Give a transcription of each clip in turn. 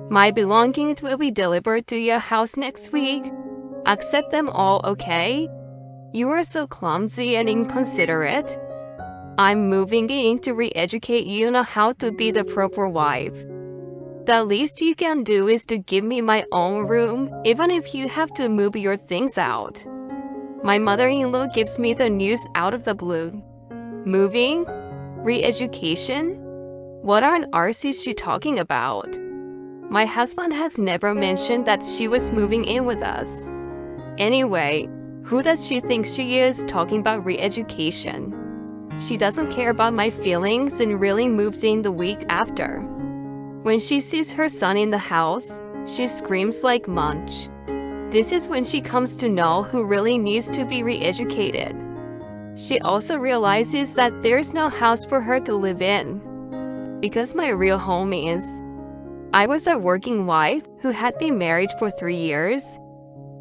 My belongings will be delivered to your house next week. Accept them all, okay? You are so clumsy and inconsiderate. I'm moving in to re-educate you on how to be the proper wife. The least you can do is to give me my own room, even if you have to move your things out. My mother-in-law gives me the news out of the blue. Moving? Re-education? What on earth is she talking about? My husband has never mentioned that she was moving in with us. Anyway, who does she think she is talking about re-education? She doesn't care about my feelings and really moves in the week after. When she sees her son in the house, she screams like Munch. This is when she comes to know who really needs to be re-educated. She also realizes that there's no house for her to live in. Because my real home is. I was a working wife who had been married for 3 years.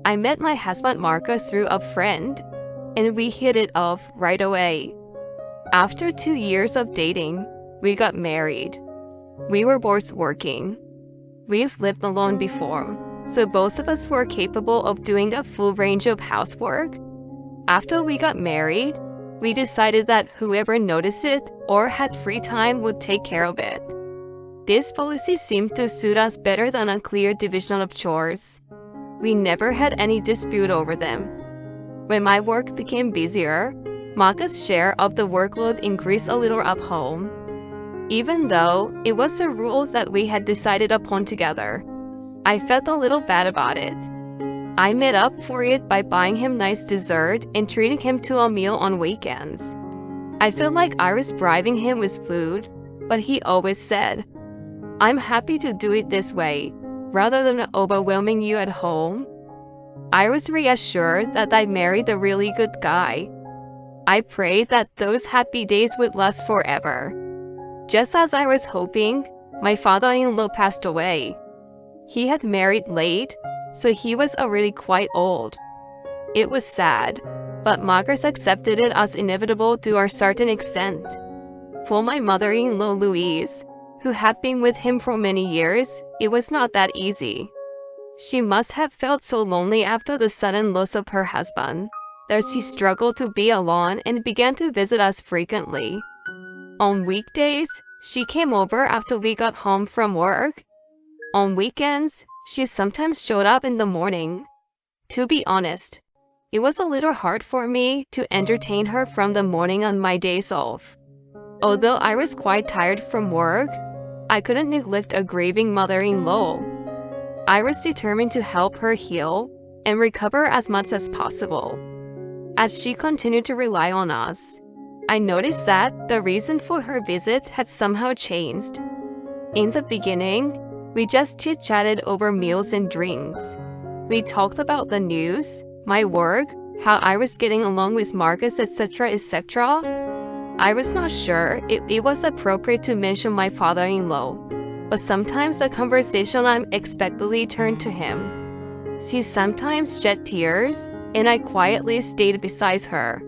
I met my husband Marcus through a friend, and we hit it off right away. After 2 years of dating, we got married. We were both working. We've lived alone before, so both of us were capable of doing a full range of housework. After we got married, we decided that whoever noticed it or had free time would take care of it. This policy seemed to suit us better than a clear division of chores. We never had any dispute over them. When my work became busier, Marcus' share of the workload increased a little at home. Even though it was a rule that we had decided upon together, I felt a little bad about it. I made up for it by buying him nice dessert and treating him to a meal on weekends. I felt like I was bribing him with food, but he always said, "I'm happy to do it this way, rather than overwhelming you at home." I was reassured that I married a really good guy. I prayed that those happy days would last forever. Just as I was hoping, my father-in-law passed away. He had married late, so he was already quite old. It was sad, but Marcus accepted it as inevitable to a certain extent. For my mother-in-law Louise, who had been with him for many years, it was not that easy. She must have felt so lonely after the sudden loss of her husband that she struggled to be alone and began to visit us frequently. On weekdays, she came over after we got home from work. On weekends, she sometimes showed up in the morning. To be honest, it was a little hard for me to entertain her from the morning on my days off. Although I was quite tired from work, I couldn't neglect a grieving mother-in-law. I was determined to help her heal and recover as much as possible. As she continued to rely on us, I noticed that the reason for her visit had somehow changed. In the beginning, we just chit-chatted over meals and drinks. We talked about the news, my work, how I was getting along with Marcus, etc., etc. I was not sure if it was appropriate to mention my father-in-law, but sometimes the conversation unexpectedly turned to him. She sometimes shed tears, and I quietly stayed beside her.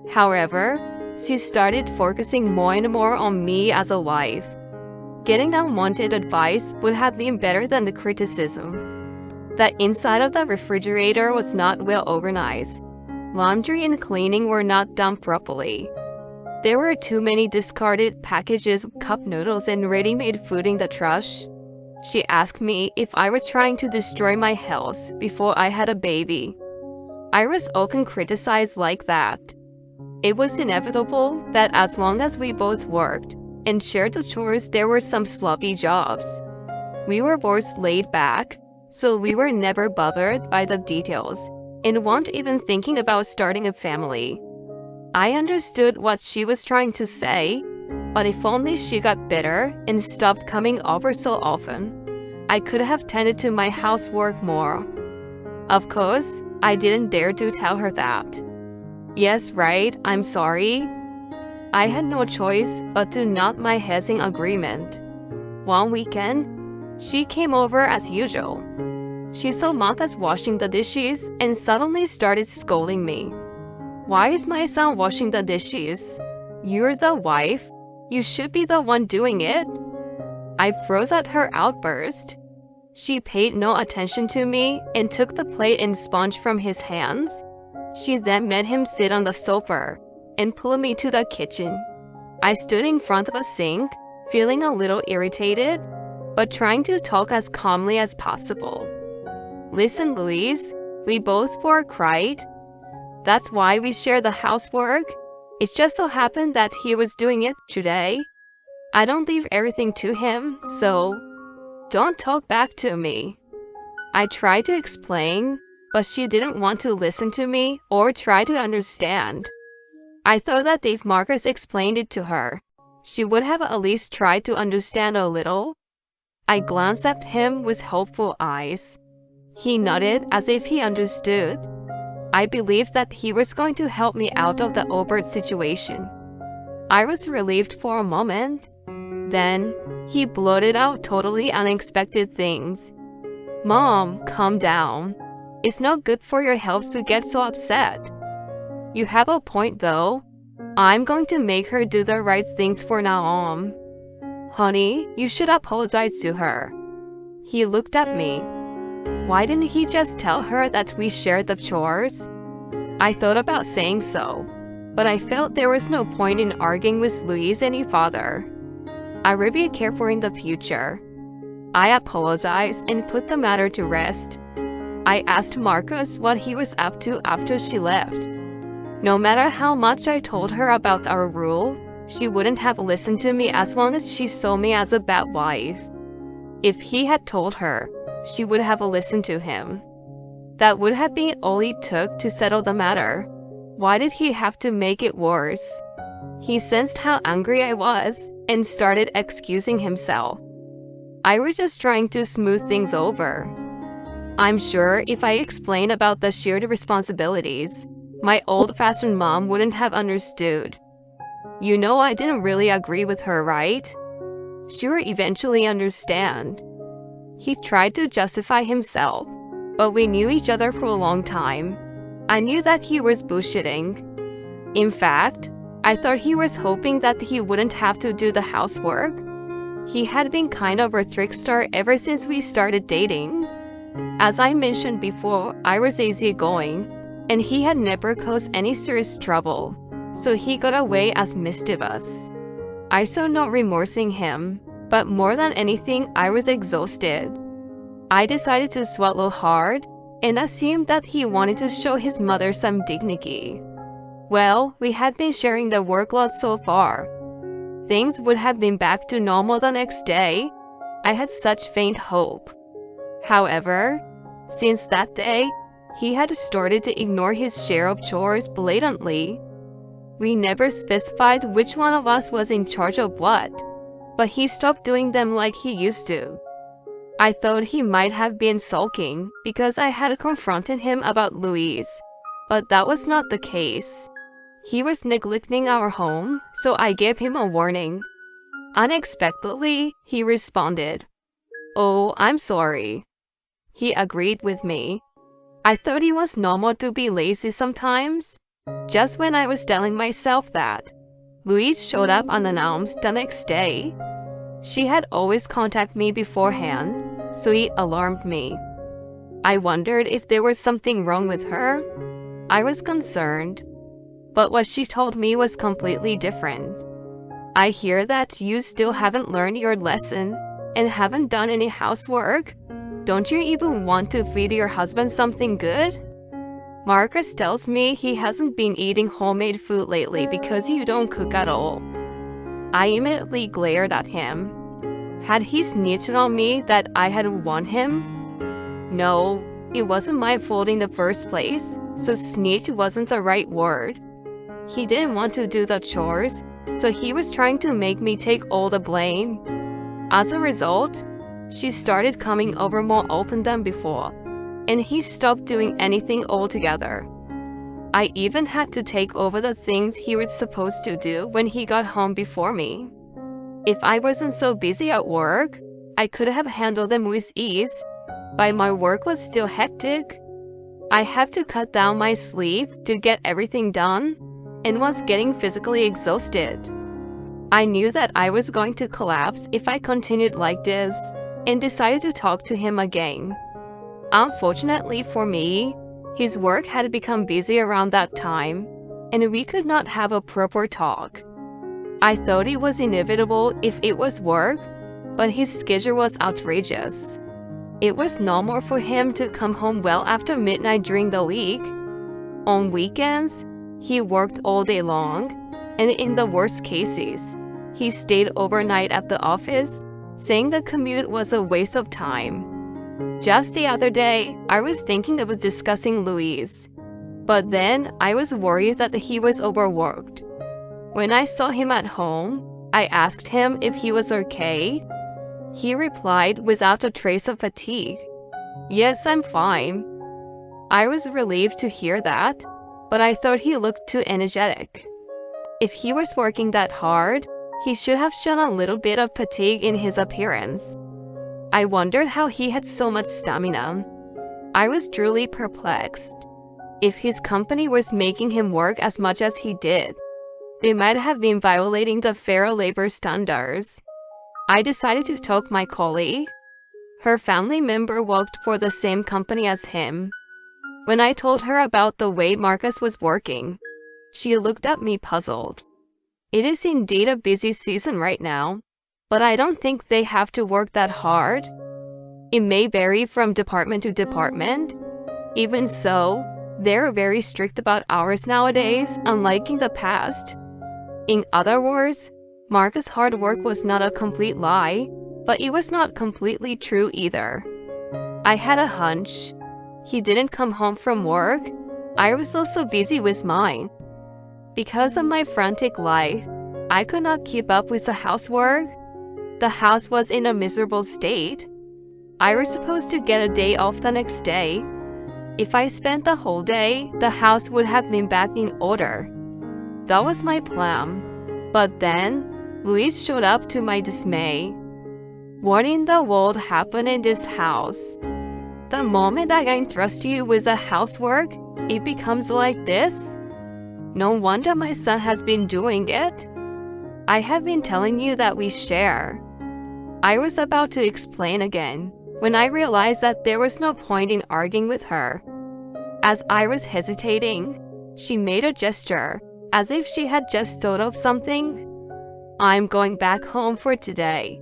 However, she started focusing more and more on me as a wife. Getting unwanted advice would have been better than the criticism. The inside of the refrigerator was not well organized. Laundry and cleaning were not done properly. There were too many discarded packages of cup noodles and ready-made food in the trash. She asked me if I was trying to destroy my health before I had a baby. I was often criticized like that. It was inevitable that as long as we both worked and shared the chores, there were some sloppy jobs. We were both laid back, so we were never bothered by the details and weren't even thinking about starting a family. I understood what she was trying to say, but if only she got better and stopped coming over so often, I could have tended to my housework more. Of course, I didn't dare to tell her that. Yes, right, I'm sorry. I had no choice but to nod my head in agreement. One weekend, she came over as usual. She saw Martha's washing the dishes and suddenly started scolding me. Why is my son washing the dishes? You're the wife. You should be the one doing it. I froze at her outburst. She paid no attention to me and took the plate and sponge from his hands. She then made him sit on the sofa and pulled me to the kitchen. I stood in front of a sink, feeling a little irritated, but trying to talk as calmly as possible. "Listen, Louise, we both work, right? That's why we share the housework. It just so happened that he was doing it today. I don't leave everything to him, so don't talk back to me." I tried to explain, but she didn't want to listen to me or try to understand. I thought that if Marcus explained it to her, she would have at least tried to understand a little. I glanced at him with hopeful eyes. He nodded as if he understood. I believed that he was going to help me out of the overt situation. I was relieved for a moment. Then, he blurted out totally unexpected things. "Mom, calm down. It's not good for your health to get so upset." "You have a point though. I'm going to make her do the right things for now on." "Honey, you should apologize to her." He looked at me. Why didn't he just tell her that we shared the chores? I thought about saying so, but I felt there was no point in arguing with Louise any further. I will be careful in the future. I apologized and put the matter to rest. I asked Marcus what he was up to after she left. No matter how much I told her about our rule, she wouldn't have listened to me as long as she saw me as a bad wife. If he had told her, she would have listened to him. That would have been all it took to settle the matter. Why did he have to make it worse? He sensed how angry I was and started excusing himself. I was just trying to smooth things over. I'm sure if I explained about the shared responsibilities, my old-fashioned mom wouldn't have understood. You know I didn't really agree with her, right? She would eventually understand. He tried to justify himself, but we knew each other for a long time. I knew that he was bullshitting. In fact, I thought he was hoping that he wouldn't have to do the housework. He had been kind of a trickster ever since we started dating. As I mentioned before, I was easygoing, and he had never caused any serious trouble, so he got away as mischievous. I saw no remorse in him, but more than anything, I was exhausted. I decided to swallow hard and assumed that he wanted to show his mother some dignity. Well, we had been sharing the workload so far. Things would have been back to normal the next day. I had such faint hope. However, since that day, he had started to ignore his share of chores blatantly. We never specified which one of us was in charge of what, but he stopped doing them like he used to. I thought he might have been sulking because I had confronted him about Louise, but that was not the case. He was neglecting our home, so I gave him a warning. Unexpectedly, he responded, "Oh, I'm sorry." He agreed with me. I thought it was normal to be lazy sometimes. Just when I was telling myself that, Louise showed up unannounced the next day. She had always contacted me beforehand, so it alarmed me. I wondered if there was something wrong with her. I was concerned, but what she told me was completely different. "I hear that you still haven't learned your lesson and haven't done any housework. Don't you even want to feed your husband something good? Marcus tells me he hasn't been eating homemade food lately because you don't cook at all." I immediately glared at him. Had he snitched on me that I had won him? No, it wasn't my fault in the first place, so snitch wasn't the right word. He didn't want to do the chores, so he was trying to make me take all the blame. As a result, she started coming over more often than before, and he stopped doing anything altogether. I even had to take over the things he was supposed to do when he got home before me. If I wasn't so busy at work, I could have handled them with ease, but my work was still hectic. I had to cut down my sleep to get everything done, and was getting physically exhausted. I knew that I was going to collapse if I continued like this, and decided to talk to him again. Unfortunately for me, his work had become busy around that time, and we could not have a proper talk. I thought it was inevitable if it was work, but his schedule was outrageous. It was normal for him to come home well after midnight during the week. On weekends, he worked all day long, and in the worst cases, he stayed overnight at the office, saying the commute was a waste of time. Just the other day, I was thinking of discussing Luis, but then I was worried that he was overworked. When I saw him at home, I asked him if he was okay. He replied without a trace of fatigue, "Yes, I'm fine." I was relieved to hear that, but I thought he looked too energetic. If he was working that hard, he should have shown a little bit of fatigue in his appearance. I wondered how he had so much stamina. I was truly perplexed. If his company was making him work as much as he did, they might have been violating the fair labor standards. I decided to talk my colleague. Her family member worked for the same company as him. When I told her about the way Marcus was working, she looked at me puzzled. It is indeed a busy season right now, but I don't think they have to work that hard. It may vary from department to department. Even so, they're very strict about hours nowadays, unlike in the past. In other words, Marcus' hard work was not a complete lie, but it was not completely true either. I had a hunch. He didn't come home from work. I was also busy with mine. Because of my frantic life, I could not keep up with the housework. The house was in a miserable state. I was supposed to get a day off the next day. If I spent the whole day, the house would have been back in order. That was my plan. But then, Luis showed up to my dismay. What in the world happened in this house? The moment I entrust you with the housework, it becomes like this? No wonder my son has been doing it. I have been telling you that we share. I was about to explain again, when I realized that there was no point in arguing with her. As I was hesitating, she made a gesture, as if she had just thought of something. "I'm going back home for today.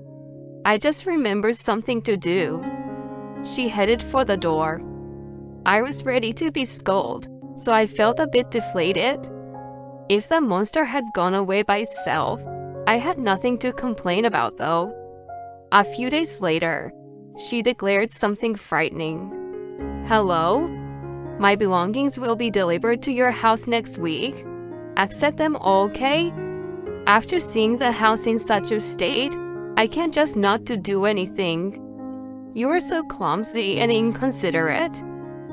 I just remembered something to do." She headed for the door. I was ready to be scolded, so I felt a bit deflated. If the monster had gone away by itself, I had nothing to complain about though. A few days later, she declared something frightening. "Hello? My belongings will be delivered to your house next week. Accept them all, okay? After seeing the house in such a state, I can't just not to do anything. You are so clumsy and inconsiderate.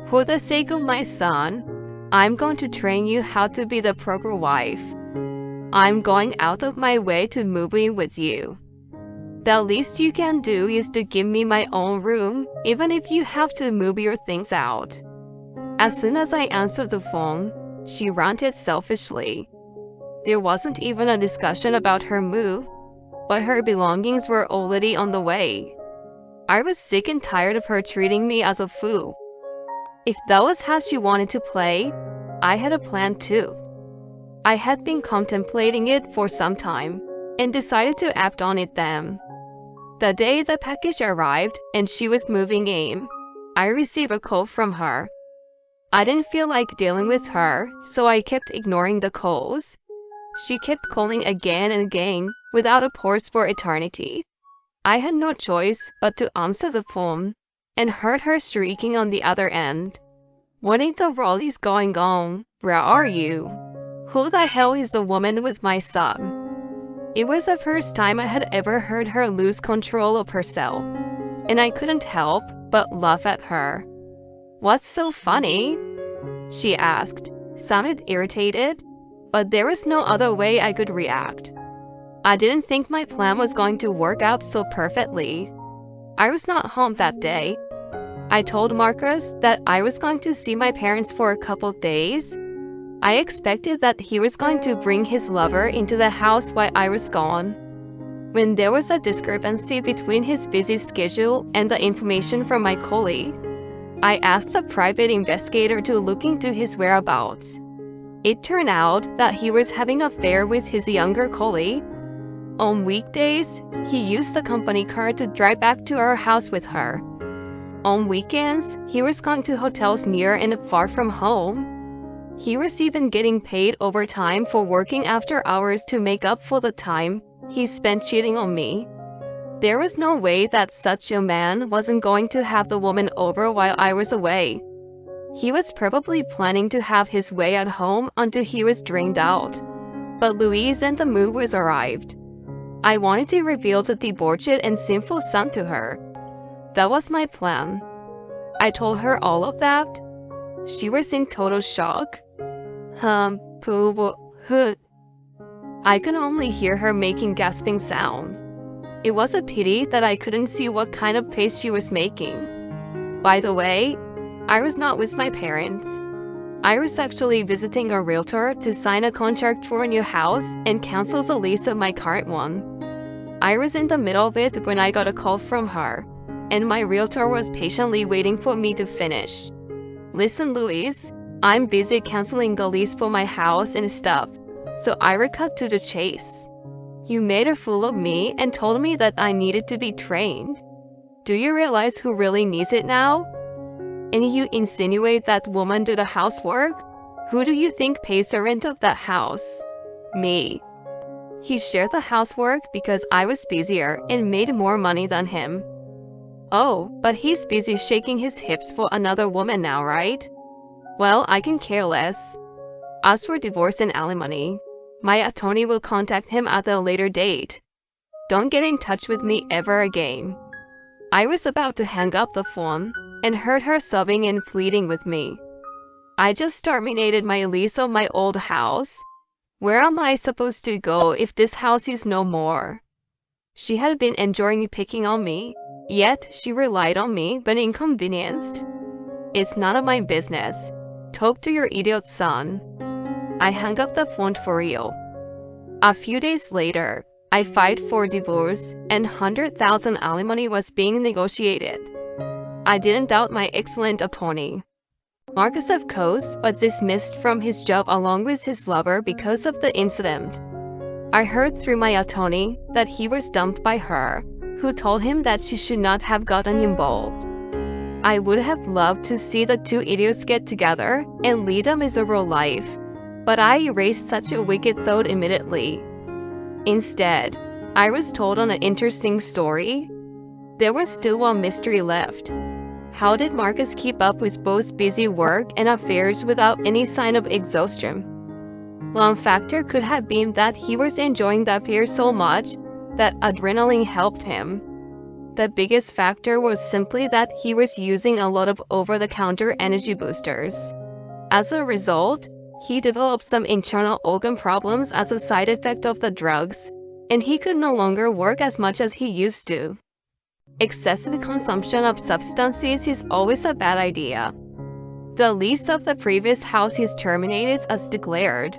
For the sake of my son, I'm going to train you how to be the proper wife. I'm going out of my way to move in with you. The least you can do is to give me my own room, even if you have to move your things out." As soon as I answered the phone, she ranted selfishly. There wasn't even a discussion about her move, but her belongings were already on the way. I was sick and tired of her treating me as a fool. If that was how she wanted to play, I had a plan too. I had been contemplating it for some time, and decided to act on it then. The day the package arrived and she was moving in, I received a call from her. I didn't feel like dealing with her, so I kept ignoring the calls. She kept calling again and again, without a pause for eternity. I had no choice but to answer the phone, and heard her shrieking on the other end. "What in the world is going on? Where are you? Who the hell is the woman with my son?" It was the first time I had ever heard her lose control of herself, and I couldn't help but laugh at her. "What's so funny?" she asked, sounded irritated, but there was no other way I could react. I didn't think my plan was going to work out so perfectly. I was not home that day. I told Marcus that I was going to see my parents for a couple days. I expected that he was going to bring his lover into the house while I was gone. when there was a discrepancy between his busy schedule and the information from my colleague. I asked a private investigator to look into his whereabouts. It turned out that he was having an affair with his younger colleague. On weekdays, he used the company car to drive back to our house with her. On weekends, he was going to hotels near and far from home. He was even getting paid overtime for working after hours to make up for the time he spent cheating on me. There was no way that such a man wasn't going to have the woman over while I was away. He was probably planning to have his way at home until he was drained out. But Louise and the movers arrived. I wanted to reveal the debauched and sinful son to her. That was my plan. I told her all of that. She was in total shock. I could only hear her making gasping sounds. It was a pity that I couldn't see what kind of paste she was making. By the way, I was not with my parents. I was actually visiting a realtor to sign a contract for a new house and cancel the lease of my current one. I was in the middle of it when I got a call from her, and my realtor was patiently waiting for me to finish. Listen, Louise, I'm busy canceling the lease for my house and stuff, so I will cut to the chase. You made a fool of me and told me that I needed to be trained. Do you realize who really needs it now? And you insinuate that woman do the housework? Who do you think pays the rent of that house? Me. He shared the housework because I was busier and made more money than him. Oh, but he's busy shaking his hips for another woman now, right? Well, I can care less. As for divorce and alimony, my attorney will contact him at a later date. Don't get in touch with me ever again. I was about to hang up the phone and heard her sobbing and pleading with me. I just terminated my lease of my old house. Where am I supposed to go if this house is no more? She had been enjoying picking on me, yet she relied on me when inconvenienced. It's none of my business. Talk to your idiot son. I hung up the phone for real. A few days later, I filed for divorce and 100,000 alimony was being negotiated. I didn't doubt my excellent attorney. Marcus, of course, was dismissed from his job along with his lover because of the incident. I heard through my attorney that he was dumped by her, who told him that she should not have gotten involved. I would have loved to see the two idiots get together and lead a miserable life, but I erased such a wicked thought immediately. Instead, I was told an interesting story. There was still one mystery left. How did Marcus keep up with both busy work and affairs without any sign of exhaustion? One factor could have been that he was enjoying the affair so much that adrenaline helped him. The biggest factor was simply that he was using a lot of over-the-counter energy boosters. As a result, he developed some internal organ problems as a side effect of the drugs, and he could no longer work as much as he used to. Excessive consumption of substances is always a bad idea. The lease of the previous house is terminated as declared.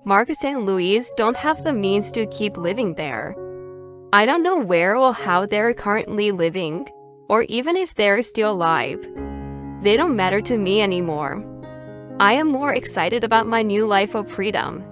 Marcus and Louise don't have the means to keep living there. I don't know where or how they're currently living, or even if they're still alive. They don't matter to me anymore. I am more excited about my new life of freedom.